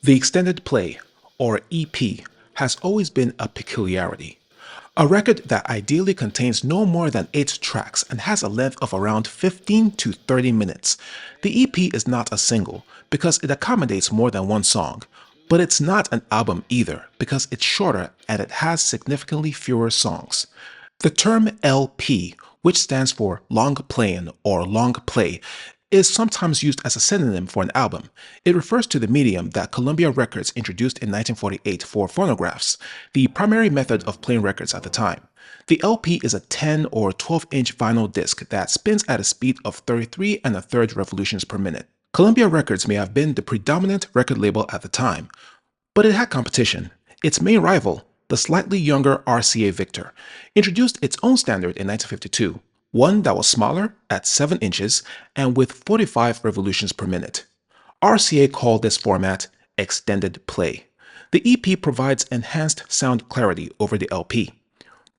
The extended play, or EP, has always been a peculiarity. A record that ideally contains no more than 8 tracks and has a length of around 15 to 30 minutes. The EP is not a single because it accommodates more than one song, but it's not an album either because it's shorter and it has significantly fewer songs. The term LP, which stands for long playing or long play, is sometimes used as a synonym for an album. It refers to the medium that Columbia Records introduced in 1948 for phonographs, the primary method of playing records at the time. The LP is a 10 or 12-inch vinyl disc that spins at a speed of 33 and a third revolutions per minute. Columbia Records may have been the predominant record label at the time, but it had competition. Its main rival, the slightly younger RCA Victor, introduced its own standard in 1952, one that was smaller at 7 inches and with 45 revolutions per minute. RCA called this format extended play. The EP provides enhanced sound clarity over the LP,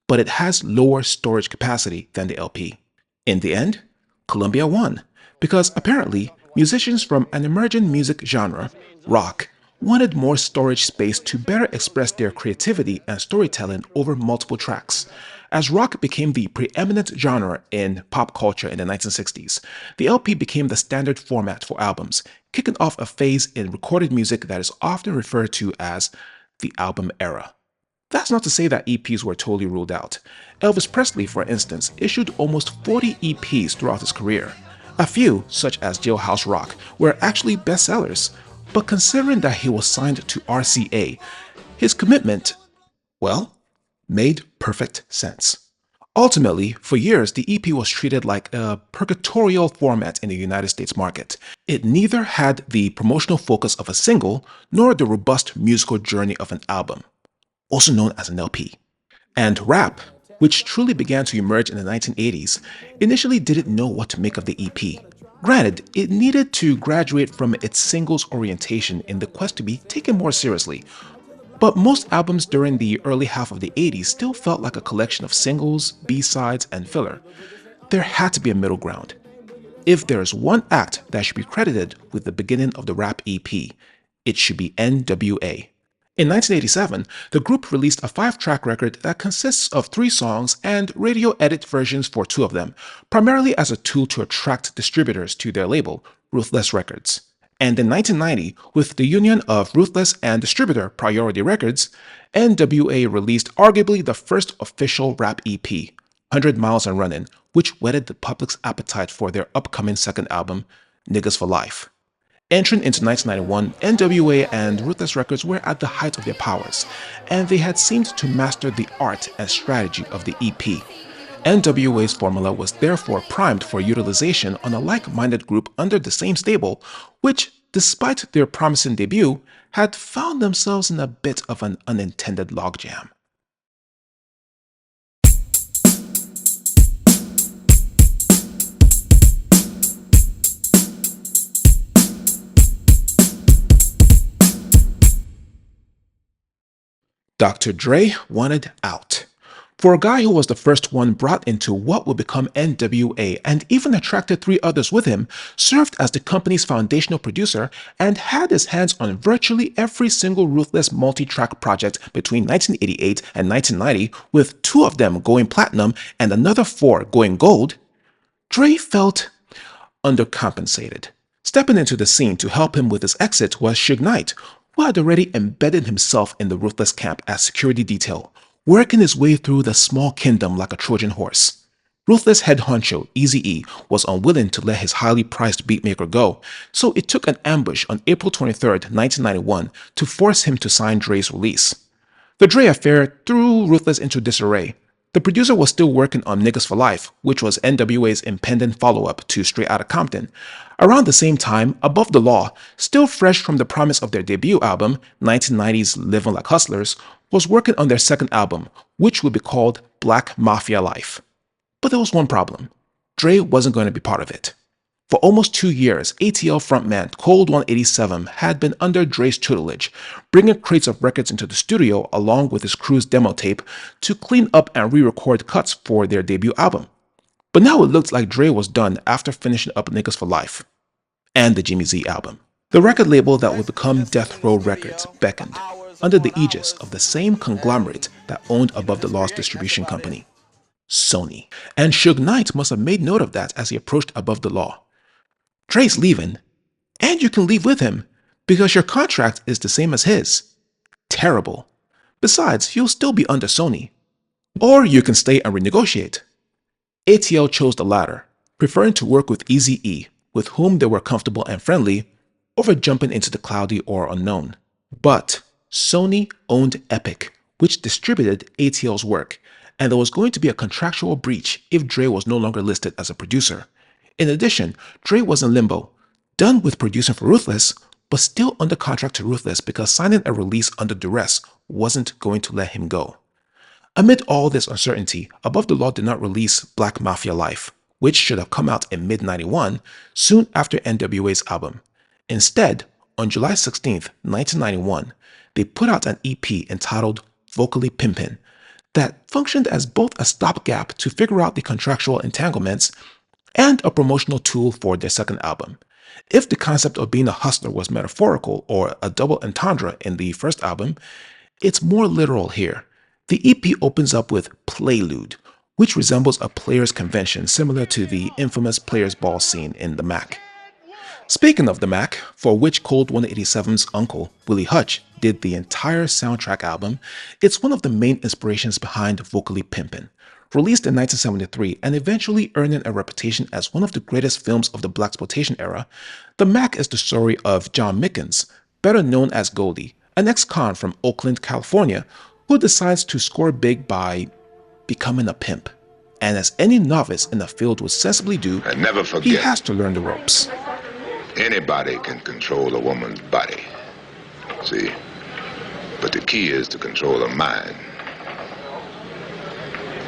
but it has lower storage capacity than the LP. In the end, Columbia won, because apparently musicians from an emerging music genre, rock, wanted more storage space to better express their creativity and storytelling over multiple tracks. As rock became the preeminent genre in pop culture in the 1960s, the LP became the standard format for albums, kicking off a phase in recorded music that is often referred to as the album era. That's not to say that EPs were totally ruled out. Elvis Presley, for instance, issued almost 40 EPs throughout his career. A few, such as Jailhouse Rock, were actually bestsellers, but considering that he was signed to RCA, his commitment, well, made perfect sense. Ultimately, for years, the EP was treated like a purgatorial format in the United States market. It neither had the promotional focus of a single, nor the robust musical journey of an album, also known as an LP. And rap, which truly began to emerge in the 1980s, initially didn't know what to make of the EP. Granted, it needed to graduate from its singles orientation in the quest to be taken more seriously, but most albums during the early half of the 80s still felt like a collection of singles, B-sides, and filler. There had to be a middle ground. If there's one act that should be credited with the beginning of the rap EP, it should be NWA. In 1987, the group released a 5-track record that consists of 3 songs and radio edit versions for 2 of them, primarily as a tool to attract distributors to their label, Ruthless Records. And in 1990, with the union of Ruthless and distributor Priority Records, NWA released arguably the first official rap EP, 100 Miles and Runnin', which whetted the public's appetite for their upcoming second album, Niggas for Life. Entering into 1991, NWA and Ruthless Records were at the height of their powers, and they had seemed to master the art and strategy of the EP. NWA's formula was therefore primed for utilization on a like-minded group under the same stable, which, despite their promising debut, had found themselves in a bit of an unintended logjam. Dr. Dre wanted out. For a guy who was the first one brought into what would become NWA and even attracted 3 others with him, served as the company's foundational producer, and had his hands on virtually every single Ruthless multi-track project between 1988 and 1990, with 2 of them going platinum and another 4 going gold, Dre felt undercompensated. Stepping into the scene to help him with his exit was Suge Knight, who had already embedded himself in the Ruthless camp as security detail, working his way through the small kingdom like a Trojan horse. Ruthless head honcho Eazy-e was unwilling to let his highly prized beatmaker go, so it took an ambush on April 23, 1991 to force him to sign Dre's release. The Dre affair threw Ruthless into disarray. The producer was still working on Niggas for Life, which was NWA's impending follow-up to Straight Outta Compton. Around the same time, Above the Law, still fresh from the promise of their debut album, 1990's Livin Like Hustlers, was working on their second album, which would be called Black Mafia Life. But there was one problem. Dre wasn't going to be part of it. For almost 2 years, ATL frontman Cold 187 had been under Dre's tutelage, bringing crates of records into the studio along with his crew's demo tape to clean up and re-record cuts for their debut album. But now it looked like Dre was done after finishing up Niggas for Life and the Jimmy Z album. The record label that would become Death Row Records beckoned, under the aegis of the same conglomerate that owned Above the Law's distribution company, Sony. And Suge Knight must have made note of that as he approached Above the Law. Dre's leaving, and you can leave with him, because your contract is the same as his. Terrible. Besides, you'll still be under Sony. Or you can stay and renegotiate. ATL chose the latter, preferring to work with Eazy-e, with whom they were comfortable and friendly, over jumping into the cloudy or unknown. But Sony owned Epic, which distributed ATL's work, and there was going to be a contractual breach if Dre was no longer listed as a producer. In addition, Dre was in limbo, done with producing for Ruthless, but still under contract to Ruthless because signing a release under duress wasn't going to let him go. Amid all this uncertainty, Above the Law did not release Black Mafia Life, which should have come out in mid-91, soon after NWA's album. Instead, on July 16, 1991, they put out an EP entitled Vocally Pimpin' that functioned as both a stopgap to figure out the contractual entanglements and a promotional tool for their second album. If the concept of being a hustler was metaphorical or a double entendre in the first album, it's more literal here. The EP opens up with Prelude, which resembles a players' convention similar to the infamous Players Ball scene in the Mac. Speaking of the Mac, for which Cold 187's uncle, Willie Hutch, did the entire soundtrack album, it's one of the main inspirations behind Vocally Pimpin'. Released in 1973 and eventually earning a reputation as one of the greatest films of the blaxploitation era, The Mac is the story of John Mickens, better known as Goldie, an ex-con from Oakland, California, who decides to score big by becoming a pimp. And as any novice in the field would sensibly do, and never forget, he has to learn the ropes. Anybody can control a woman's body, see? But the key is to control her mind.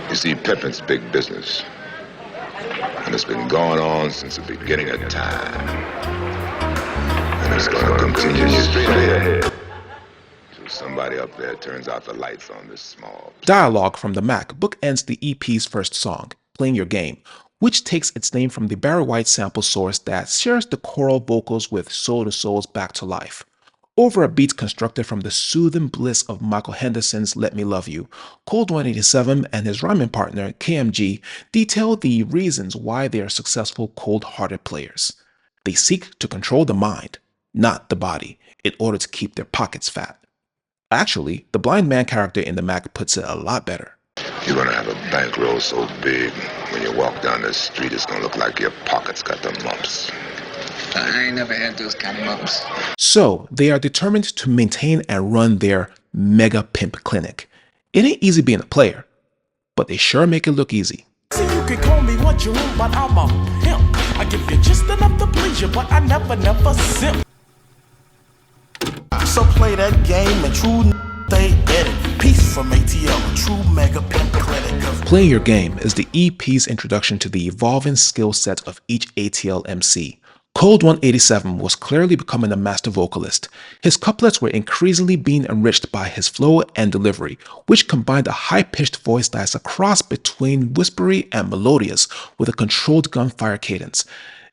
You see, pimping's big business, and it's been going on since the beginning of time. And it's going to continue straight ahead. So somebody up there turns out the lights on this small... Dialogue from the Mac bookends the EP's first song, Playing Your Game, which takes its name from the Barry White sample source that shares the choral vocals with Soul II Soul's Back to Life. Over a beat constructed from the soothing bliss of Michael Henderson's Let Me Love You, Cold 187 and his rhyming partner, KMG, detail the reasons why they are successful cold-hearted players. They seek to control the mind, not the body, in order to keep their pockets fat. Actually, the blind man character in the Mac puts it a lot better. You're gonna have a bankroll so big, when you walk down the street, it's gonna look like your pockets got the mumps. I ain't never had those kind of mumps. So, they are determined to maintain and run their mega pimp clinic. It ain't easy being a player, but they sure make it look easy. See, you can call me what you want, but I'm a pimp. I give you just enough to please you, but I never simp. So play that game and true they edit. Peace from ATL, a true mega pimp clinic. Play Your Game is the EP's introduction to the evolving skill set of each ATL MC. Cold 187 was clearly becoming a master vocalist. His couplets were increasingly being enriched by his flow and delivery, which combined a high-pitched voice that is a cross between whispery and melodious with a controlled gunfire cadence.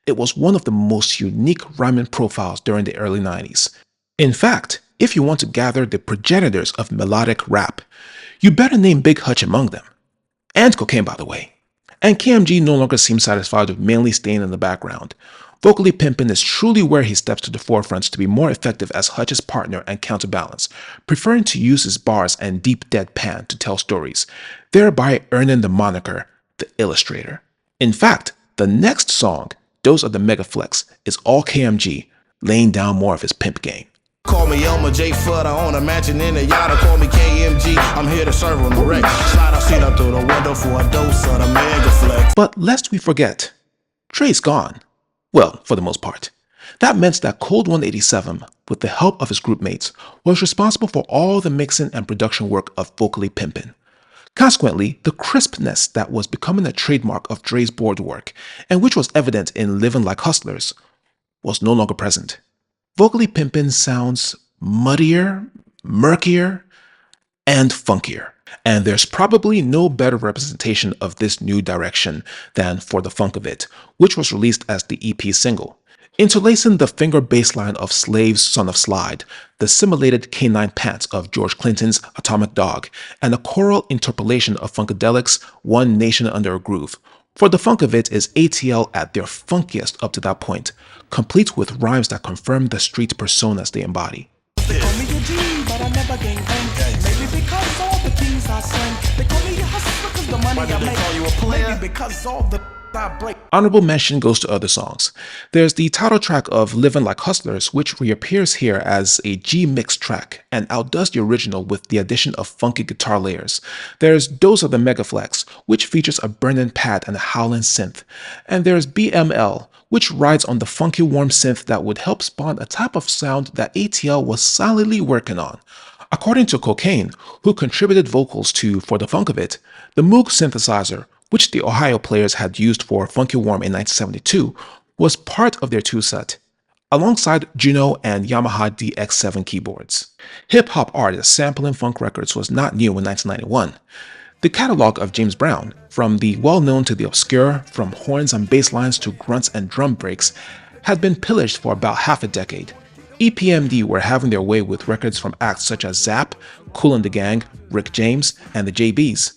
It was one of the most unique rhyming profiles during the early 90s. In fact, if you want to gather the progenitors of melodic rap, you better name Big Hutch among them. And Cocaine, by the way. And KMG no longer seems satisfied with mainly staying in the background. Vocally Pimpin' is truly where he steps to the forefront to be more effective as Hutch's partner and counterbalance, preferring to use his bars and deep deadpan to tell stories, thereby earning the moniker The Illustrator. In fact, the next song, Dose of the Megaflex, is all KMG, laying down more of his pimp game. Call me Elmer J. Fudd, I own a mansion in the yard. Call me KMG, I'm here to serve on the wreck. Slide our seat up through the window for a dose of the mega flex. But lest we forget, Dre's gone. Well, for the most part. That meant that Cold 187, with the help of his group mates, was responsible for all the mixing and production work of Vocally Pimpin'. Consequently, the crispness that was becoming a trademark of Dre's board work, and which was evident in Livin Like Hustlers, was no longer present. Vocally Pimpin' sounds muddier, murkier, and funkier. And there's probably no better representation of this new direction than For the Funk of It, which was released as the EP single. Interlacing the finger bass line of Slave's Son of Slide, the simulated canine pants of George Clinton's Atomic Dog, and a choral interpolation of Funkadelic's One Nation Under a Groove. For the funk of it is ATL at their funkiest up to that point, complete with rhymes that confirm the street personas they embody. They call me a G, but I never gang bang. Maybe because all the things I sing. They call me a hustler because the money I make. Call you a player? Maybe because all the I break. Honorable mention goes to other songs. There's the title track of Livin Like Hustlers, which reappears here as a G mix track and outdoes the original with the addition of funky guitar layers. There's Dose of the Megaflex, which features a burning pad and a howling synth. And there's BML, which rides on the funky warm synth that would help spawn a type of sound that ATL was silently working on. According to Cocaine, who contributed vocals to For the Funk of It, the Moog synthesizer, which the Ohio Players had used for Funky Warm in 1972, was part of their two-set, alongside Juno and Yamaha DX7 keyboards. Hip-hop artists sampling funk records was not new in 1991. The catalog of James Brown, from the well-known to the obscure, from horns and bass lines to grunts and drum breaks, had been pillaged for about half a decade. EPMD were having their way with records from acts such as Zapp, Kool and the Gang, Rick James, and the JBs.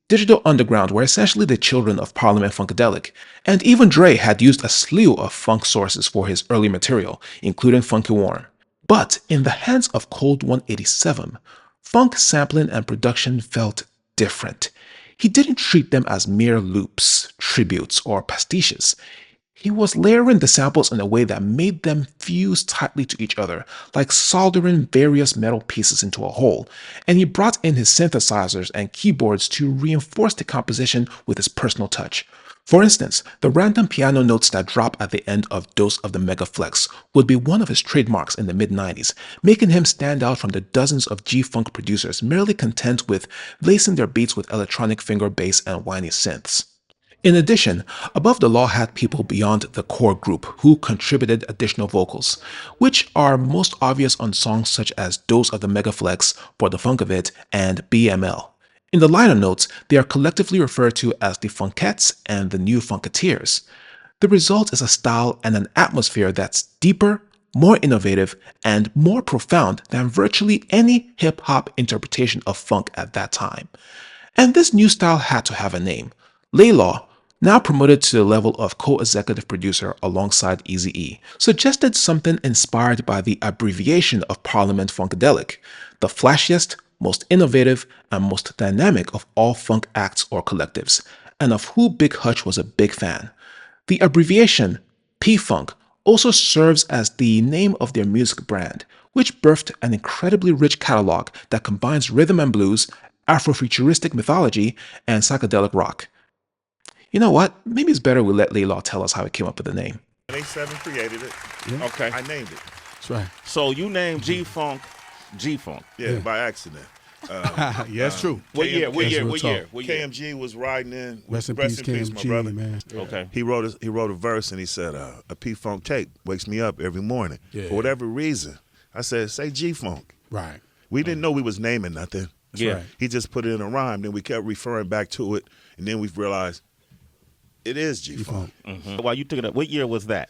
Digital Underground were essentially the children of Parliament Funkadelic, and even Dre had used a slew of funk sources for his early material, including Funky Warm. But in the hands of Cold 187, funk sampling and production felt different. He didn't treat them as mere loops, tributes, or pastiches. He was layering the samples in a way that made them fuse tightly to each other, like soldering various metal pieces into a whole, and he brought in his synthesizers and keyboards to reinforce the composition with his personal touch. For instance, the random piano notes that drop at the end of Dose of the Megaflex would be one of his trademarks in the mid-90s, making him stand out from the dozens of G-funk producers merely content with lacing their beats with electronic finger bass and whiny synths. In addition, Above the Law had people beyond the core group who contributed additional vocals, which are most obvious on songs such as Dose of the Megaflex, For the Funk of It, and BML. In the liner notes, they are collectively referred to as the Funkettes and the New Funketeers. The result is a style and an atmosphere that's deeper, more innovative, and more profound than virtually any hip-hop interpretation of funk at that time. And this new style had to have a name. Laylaw, now promoted to the level of co-executive producer alongside Eazy-e, suggested something inspired by the abbreviation of Parliament Funkadelic, the flashiest, most innovative, and most dynamic of all funk acts or collectives, and of who Big Hutch was a big fan. The abbreviation, P-Funk, also serves as the name of their music brand, which birthed an incredibly rich catalog that combines rhythm and blues, Afrofuturistic mythology, and psychedelic rock. You know what? Maybe it's better we let Laylaw tell us how he came up with the name. A7 created it. Yeah. Okay. I named it. That's right. So you named G-Funk G-Funk. Yeah, by accident. Yeah, that's true. What year? KMG was riding in. Rest in peace, my KMG, brother. man. Yeah. Okay. He wrote a verse and he said, a P-Funk tape wakes me up every morning. Yeah. For whatever reason. I said, say G-Funk. Right. We didn't know we was naming nothing. That's right. He just put it in a rhyme. Then we kept referring back to it. And then we realized it is G-Funk. Mm-hmm. While you took it up, what year was that?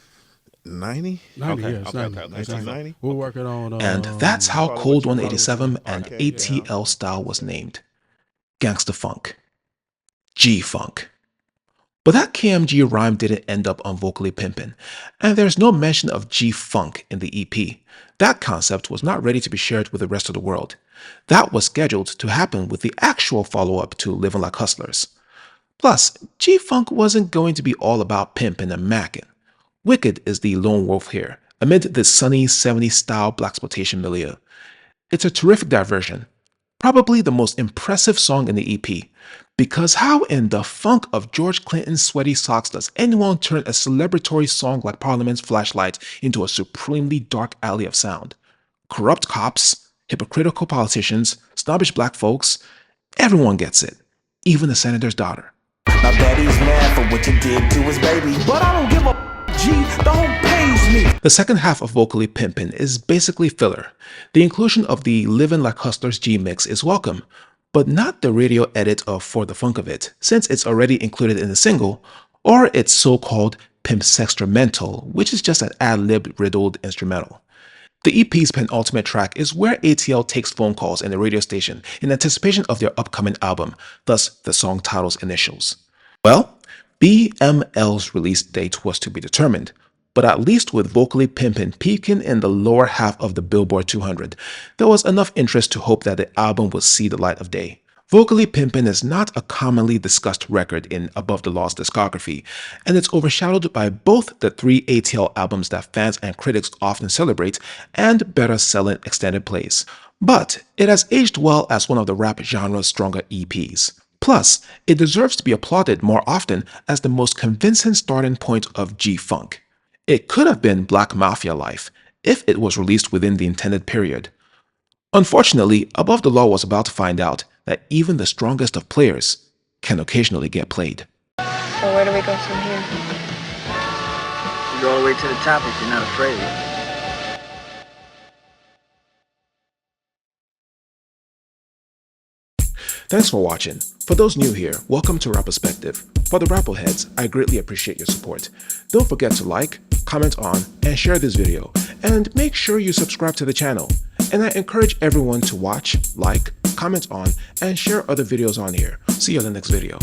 90? 90, Okay, yeah, it's okay, 90. okay. It's 1990? We're working on... And that's how Cold 187 and ATL style was named. Gangsta Funk. G-Funk. But that KMG rhyme didn't end up on Vocally Pimpin', and there's no mention of G-Funk in the EP. That concept was not ready to be shared with the rest of the world. That was scheduled to happen with the actual follow-up to Livin Like Hustlers. Plus, G-Funk wasn't going to be all about pimping and macking. Wicked is the lone wolf here, amid this sunny 70s style blaxploitation milieu. It's a terrific diversion, probably the most impressive song in the EP, because how in the funk of George Clinton's sweaty socks does anyone turn a celebratory song like Parliament's Flashlight into a supremely dark alley of sound? Corrupt cops, hypocritical politicians, snobbish black folks, everyone gets it, even the senator's daughter. Now daddy's mad for what you did to his baby, but I don't give a G, don't page me. The second half of Vocally Pimpin' is basically filler. The inclusion of the Livin Like Hustlers G mix is welcome, but not the radio edit of For the Funk of It, since it's already included in the single, or its so-called Pimp Sextramental, which is just an ad-lib riddled instrumental. The EP's penultimate track is where ATL takes phone calls in the radio station in anticipation of their upcoming album, thus the song title's initials. Well, BML's release date was to be determined, but at least with vocally Pimpin peaking in the lower half of the Billboard 200, there was enough interest to hope that the album would see the light of day. Vocally Pimpin is not a commonly discussed record in Above the Law's discography, and it's overshadowed by both the 3 ATL albums that fans and critics often celebrate and better-selling extended plays. But it has aged well as one of the rap genre's stronger EPs. Plus, it deserves to be applauded more often as the most convincing starting point of G-Funk. It could have been Black Mafia Life if it was released within the intended period. Unfortunately, Above the Law was about to find out that even the strongest of players can occasionally get played. So where do we go from here? You go all the way to the top if you're not afraid. Thanks for watching. For those new here, welcome to Rap Perspective. For the Rappleheads, I greatly appreciate your support. Don't forget to like, comment on, and share this video. And make sure you subscribe to the channel. And I encourage everyone to watch, like, comment on, and share other videos on here. See you in the next video.